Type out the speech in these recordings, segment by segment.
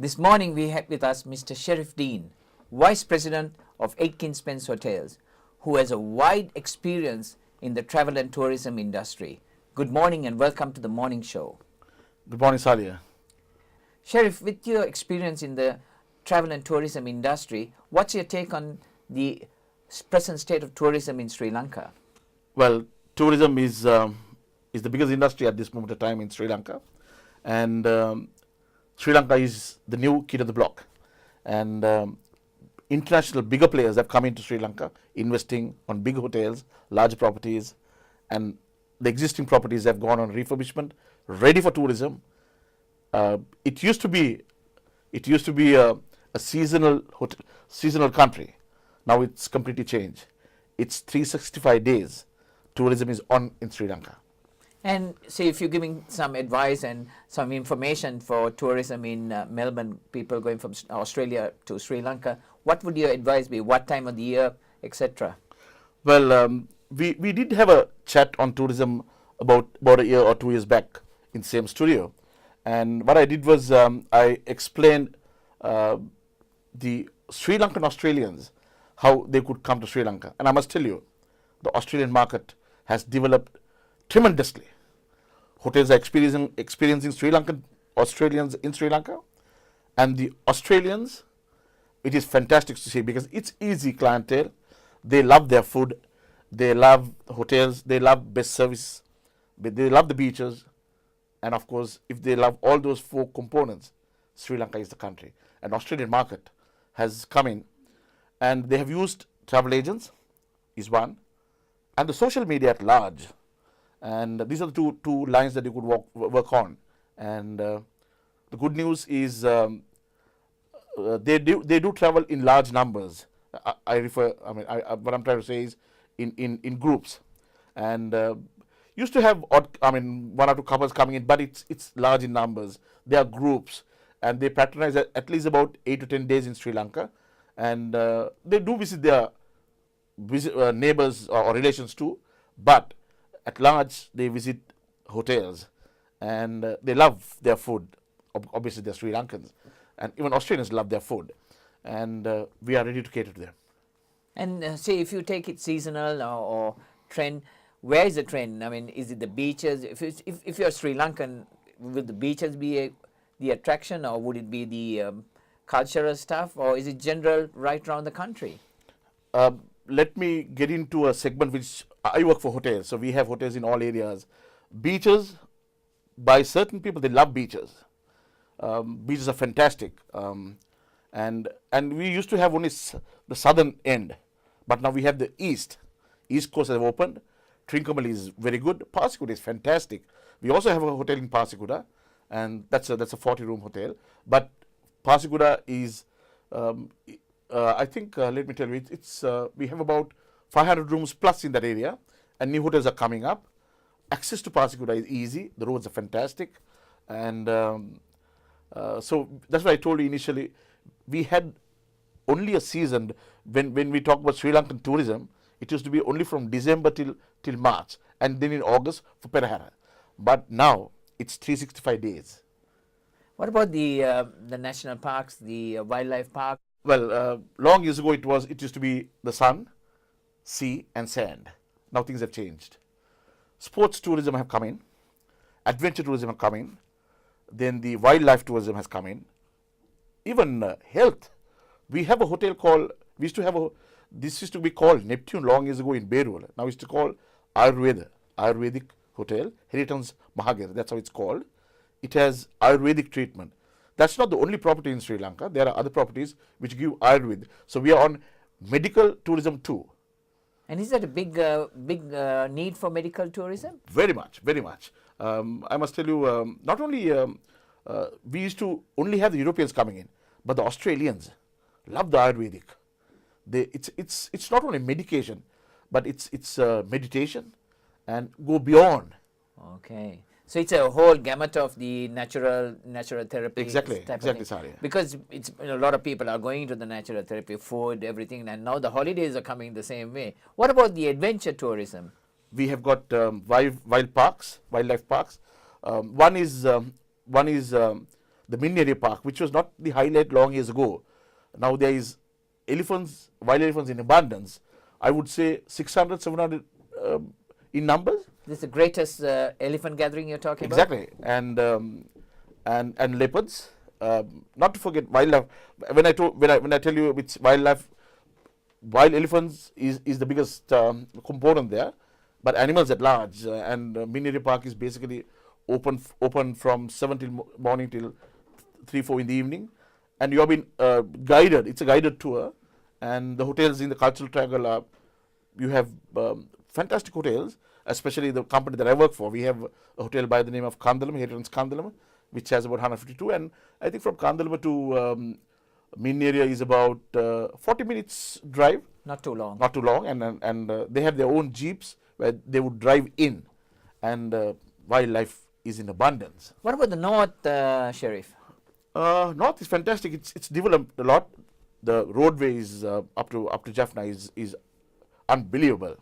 This morning we have with us Mr. SARIFFODEEN, Vice President of Aitken Spence Hotels, who has a wide experience in the travel and tourism industry. Good morning and welcome to the morning show. Good morning, Salia. Sharif, with your experience in the travel and tourism industry, what's your take on the present state of tourism in Sri Lanka? Well, tourism is the biggest industry at this moment of time in Sri Lanka, and Sri Lanka is the new kid of the block, and international bigger players have come into Sri Lanka, investing on big hotels, large properties, and the existing properties have gone on refurbishment, ready for tourism. It used to be a seasonal country. Now it's completely changed. It's 365 days. Tourism is on in Sri Lanka. And say if you're giving some advice and some information for tourism in Melbourne, people going from Australia to Sri Lanka, what would your advice be? What time of the year, etc.? Well, we did have a chat on tourism about a year or 2 years back in the same studio. And what I did was I explained the Sri Lankan Australians, how they could come to Sri Lanka. And I must tell you, the Australian market has developed tremendously. Hotels are experiencing Sri Lankan Australians in Sri Lanka, and the Australians, it is fantastic to see because it's easy clientele. They love their food, they love hotels, they love best service, they love the beaches, and of course, if they love all those four components, Sri Lanka is the country. An Australian market has come in, and they have used travel agents, is one, and the social media at large. And these are the two lines that you could work on. And the good news is they do travel in large numbers. What I'm trying to say is in groups. And used to have one or two couples coming in, but it's large in numbers. They are groups, and they patronize at least about 8 to 10 days in Sri Lanka. And they do visit their neighbors or relations too, but at large, they visit hotels, and they love their food. Obviously, they're Sri Lankans, and even Australians love their food, and we are ready to cater to them. And say if you take it seasonal or trend, where is the trend? I mean, is it the beaches? If you're Sri Lankan, will the beaches be the attraction, or would it be the cultural stuff, or is it general right around the country? Let me get into a segment which I work for hotels, so we have hotels in all areas. Beaches, by certain people, they love beaches. Beaches are fantastic, and we used to have only the southern end, but now we have the east coast have opened. Trincomalee is very good. Pasikuda is fantastic. We also have a hotel in Pasikuda, and that's a 40-room hotel. But Pasikuda is I think, let me tell you, we have about 500 rooms plus in that area, and new hotels are coming up. Access to Pasikuda is easy. The roads are fantastic. And so that's why I told you initially, we had only a season. When we talk about Sri Lankan tourism, it used to be only from December till March, and then in August for Perahara. But now, it's 365 days. What about the national parks, the wildlife park? Well, long years ago, it used to be the sun, sea, and sand. Now things have changed. Sports tourism have come in, adventure tourism have come in, then the wildlife tourism has come in, even health. We have a hotel called, this used to be called Neptune long years ago in Berul. Now it's to call Ayurvedic Hotel, Heritage Mahagir, that's how it's called. It has Ayurvedic treatment. That's not the only property in Sri Lanka. There are other properties which give Ayurveda. So we are on medical tourism too. And is that a big need for medical tourism? Very much, very much. I must tell you, not only we used to only have the Europeans coming in, but the Australians love the Ayurvedic. It's not only medication, but it's meditation and go beyond. Okay. So it's a whole gamut of the natural therapy. Exactly, sorry. Because a lot of people are going to the natural therapy, food, everything, and now the holidays are coming the same way. What about the adventure tourism? We have got wildlife parks. One is the mini area park, which was not the highlight long years ago. Now there is elephants, wild elephants in abundance. I would say 600, 700 in numbers. This is the greatest elephant gathering you're talking about? Exactly, and leopards. Not to forget wildlife. When I tell you it's wildlife, wild elephants is the biggest component there, but animals at large. And mini area park is basically open from 7 till morning till 3-4 in the evening, and you have been guided. It's a guided tour, and the hotels in the cultural triangle you have fantastic hotels, especially the company that I work for. We have a hotel by the name of Kandalam, Heritage Kandalam, which has about 152, and I think from Kandalam to main area is about 40 minutes drive. Not too long. Not too long, and they have their own jeeps where they would drive in, and wildlife is in abundance. What about the north, Sheriff? North is fantastic. It's developed a lot. The roadway is up to Jaffna is unbelievable.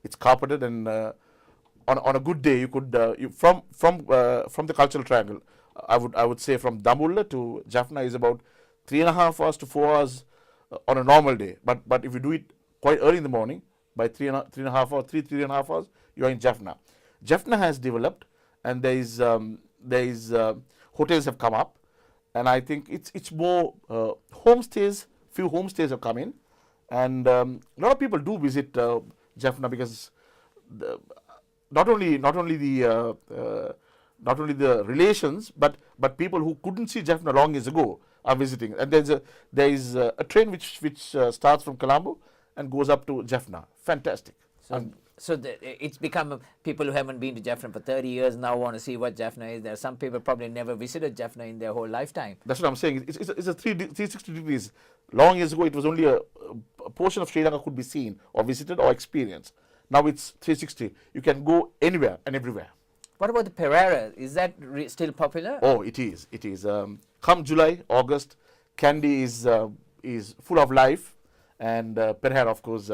It's carpeted, and on a good day you could from the cultural triangle, I would say from Dambulla to Jaffna is about 3.5 hours to 4 hours on a normal day. But if you do it quite early in the morning, by 3.5 hours, you are in Jaffna. Jaffna has developed, and there is hotels have come up, and I think it's more homestays. Few homestays have come in, and a lot of people do visit Jaffna because not only the relations, but people who couldn't see Jaffna long years ago are visiting. And there is a train which starts from Colombo and goes up to Jaffna. Fantastic. So it's become people who haven't been to Jaffna for 30 years now want to see what Jaffna is. There are some people probably never visited Jaffna in their whole lifetime. That's what I'm saying. It's a 360 degrees. Long years ago, it was only a portion of Sri Lanka could be seen or visited or experienced. Now it's 360. You can go anywhere and everywhere. What about the Pereira? Is that still popular? Oh, it is. It is. Come July, August, Kandy is full of life, and Pereira, of course,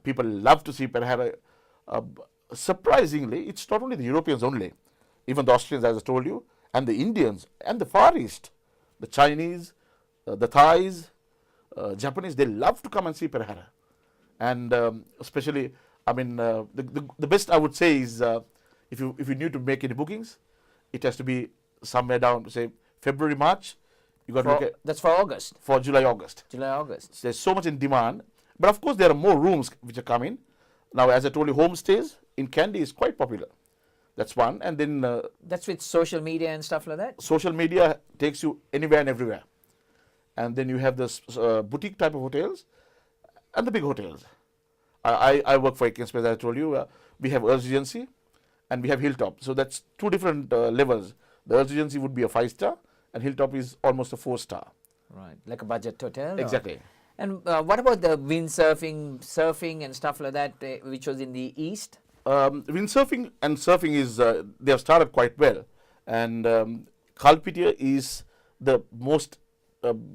people love to see Pereira. Surprisingly, it's not only the Europeans only, even the Austrians, as I told you, and the Indians, and the Far East, the Chinese, the Thais, Japanese, they love to come and see Pereira. And especially, I mean, the best I would say is if you need to make any bookings, it has to be somewhere down, say February, March. You got to look at that's for August. For July, August. July, August. So there's so much in demand, but of course there are more rooms which are coming. Now, as I told you, homestays in Kandy is quite popular. That's one, and then that's with social media and stuff like that. Social media takes you anywhere and everywhere, and then you have this boutique type of hotels and the big hotels. I work for Akin Space, as I told you. We have Earth Regency and we have Hilltop. So that's two different levels. The Earth Regency would be a 5-star, and Hilltop is almost a 4-star. Right, like a budget hotel. Exactly. Or? And what about the surfing and stuff like that, which was in the east? Windsurfing and surfing is they have started quite well, and Kalpitia is the most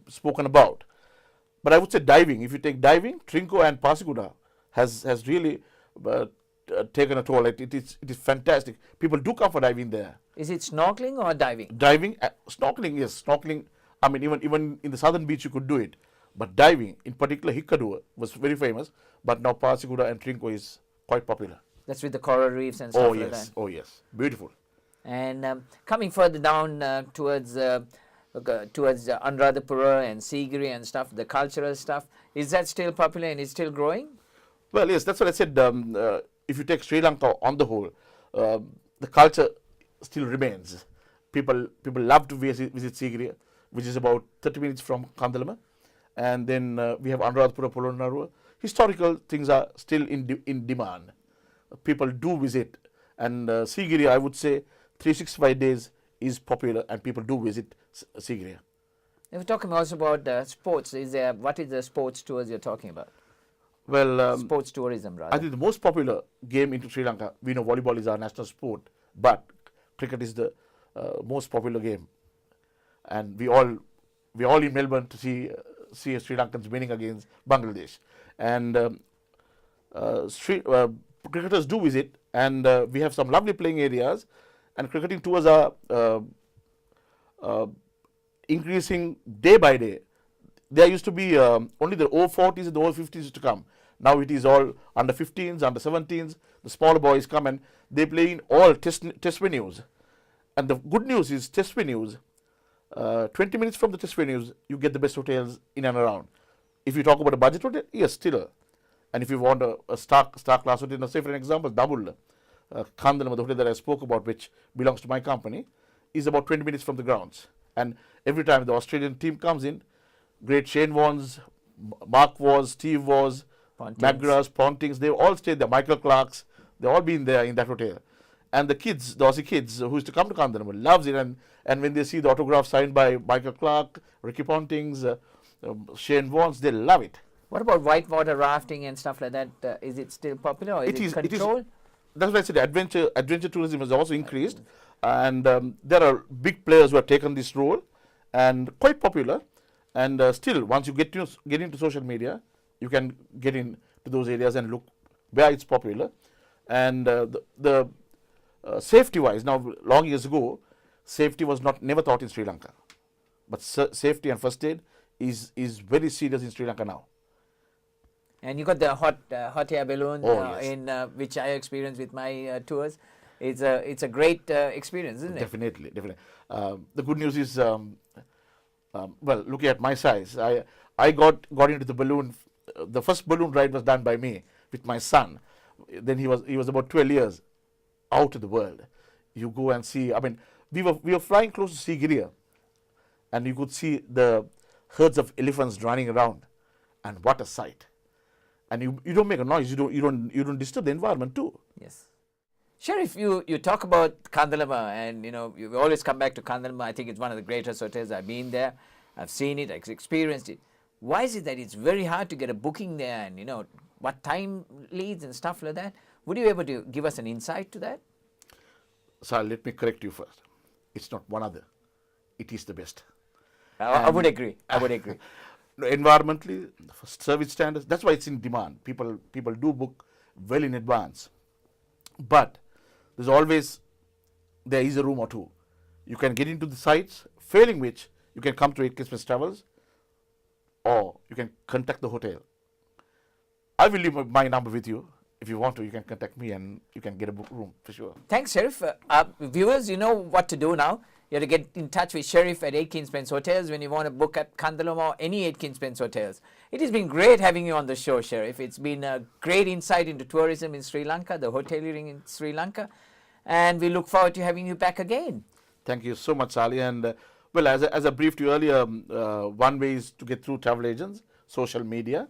spoken about. But I would say diving. If you take diving, Trinco and Pasiguda has really taken a toll. It is fantastic. People do come for diving there. Is it snorkeling or diving? Diving, snorkeling, yes, snorkeling. I mean, even in the southern beach you could do it. But diving, in particular, Hikkadua was very famous. But now Pasiguda and Trinco is quite popular. That's with the coral reefs and stuff like that. Oh yes, beautiful. And coming further down towards Anuradhapura and Sigiri and stuff, the cultural stuff, is that still popular and is still growing? Well, yes, that's what I said. If you take Sri Lanka on the whole, the culture still remains. People love to visit Sigiri, which is about 30 minutes from Kandalama. And then we have Anuradhapura, Polonnaruwa. Historical things are still in demand. People do visit. And Sigiri, I would say, 365 days is popular, and people do visit Sigiri. If we're talking also about sports, what is the sports tours you're talking about? Well, sports tourism, rather. I think the most popular game in Sri Lanka, we know volleyball is our national sport, but cricket is the most popular game. And we all in Melbourne to see Sri Lankans winning against Bangladesh. And cricketers do visit, and we have some lovely playing areas, and cricketing tours are increasing day by day. There used to be only the over-40s and the over-50s used to come. Now it is all under 15s, under 17s. The smaller boys come and they play in all test venues. And the good news is test venues, 20 minutes from the test venues, you get the best hotels in and around. If you talk about a budget hotel, yes, still. And if you want a star class hotel, now say for an example, Dabul, Kandalama, the hotel that I spoke about, which belongs to my company, is about 20 minutes from the grounds. And every time the Australian team comes in, great Shane Warnes, Mark Wars, Steve Wars, McGraths, Pontings, they all stayed there. Michael Clarks, they've all been there in that hotel. And the kids, the Aussie kids who used to come to Kandalama, loves it. And when they see the autograph signed by Michael Clark, Ricky Pontings, Shane Warnes, they love it. What about whitewater rafting and stuff like that? Is it still popular or is it controlled? That's why I said adventure tourism has also increased. And there are big players who have taken this role and quite popular. And still, once you get into social media, you can get into those areas and look where it's popular. And the safety-wise, now long years ago, safety was never taught in Sri Lanka. But safety and first aid is very serious in Sri Lanka now. And you got the hot air balloon, yes. in which I experienced with my tours. It's a great experience, isn't it? Definitely. The good news is, well, looking at my size, I got into the balloon. The first balloon ride was done by me with my son. Then he was about 12 years out of the world. You go and see. I mean, we were flying close to Sigiriya, and you could see the herds of elephants running around, and what a sight! And you don't make a noise. You don't disturb the environment too. Yes. Sharif, you talk about Kandalama, and you always come back to Kandalama. I think it's one of the greatest hotels. I've been there, I've seen it, I've experienced it. Why is it that it's very hard to get a booking there, and what time leads and stuff like that? Would you be able to give us an insight to that? So let me correct you first. It's not one other. It is the best. I would agree. Environmentally, service standards, that's why it's in demand. People do book well in advance. But there is a room or two. You can get into the sites, failing which you can come to 8 Christmas Travels, or you can contact the hotel. I will leave my number with you. If you want to, you can contact me and you can get a book room for sure. Thanks, Sharif. Viewers, you know what to do now. You have to get in touch with Sharif at Aitken Spence Hotels when you want to book at Kandalama or any Aitken Spence Hotels. It has been great having you on the show, Sharif. It's been a great insight into tourism in Sri Lanka, the hoteliering in Sri Lanka, and we look forward to having you back again. Thank you so much, Sally. And well, as I briefed you earlier, one way is to get through travel agents, social media,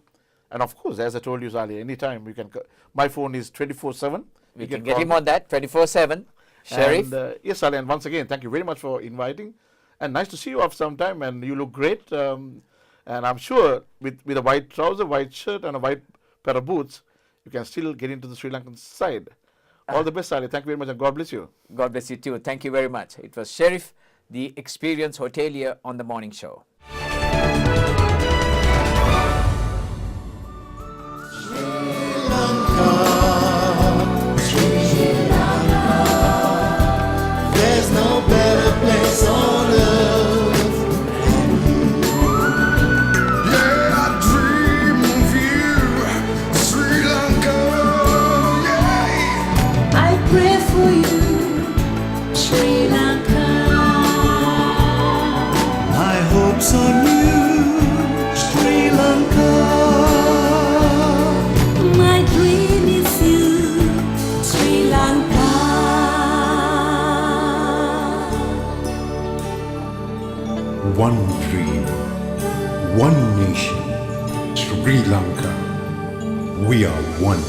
and of course, as I told you, Sally, anytime you can. My phone is 24/7. We can get him on that 24/7. Sharif. And, yes, Sally, and once again, thank you very much for inviting. And nice to see you after some time, and you look great. And I'm sure with a white trouser, white shirt, and a white pair of boots, you can still get into the Sri Lankan side. All the best, Sally. Thank you very much, and God bless you. God bless you too. Thank you very much. It was Sharif, the experienced hotelier, on the morning show. There's no better place on earth than you. Yeah, I dream of you, Sri Lanka. Yeah. I pray for you, Sri Lanka. My hopes on you, Sri Lanka. My dream is you, Sri Lanka. One dream, one nation, Sri Lanka. We are one.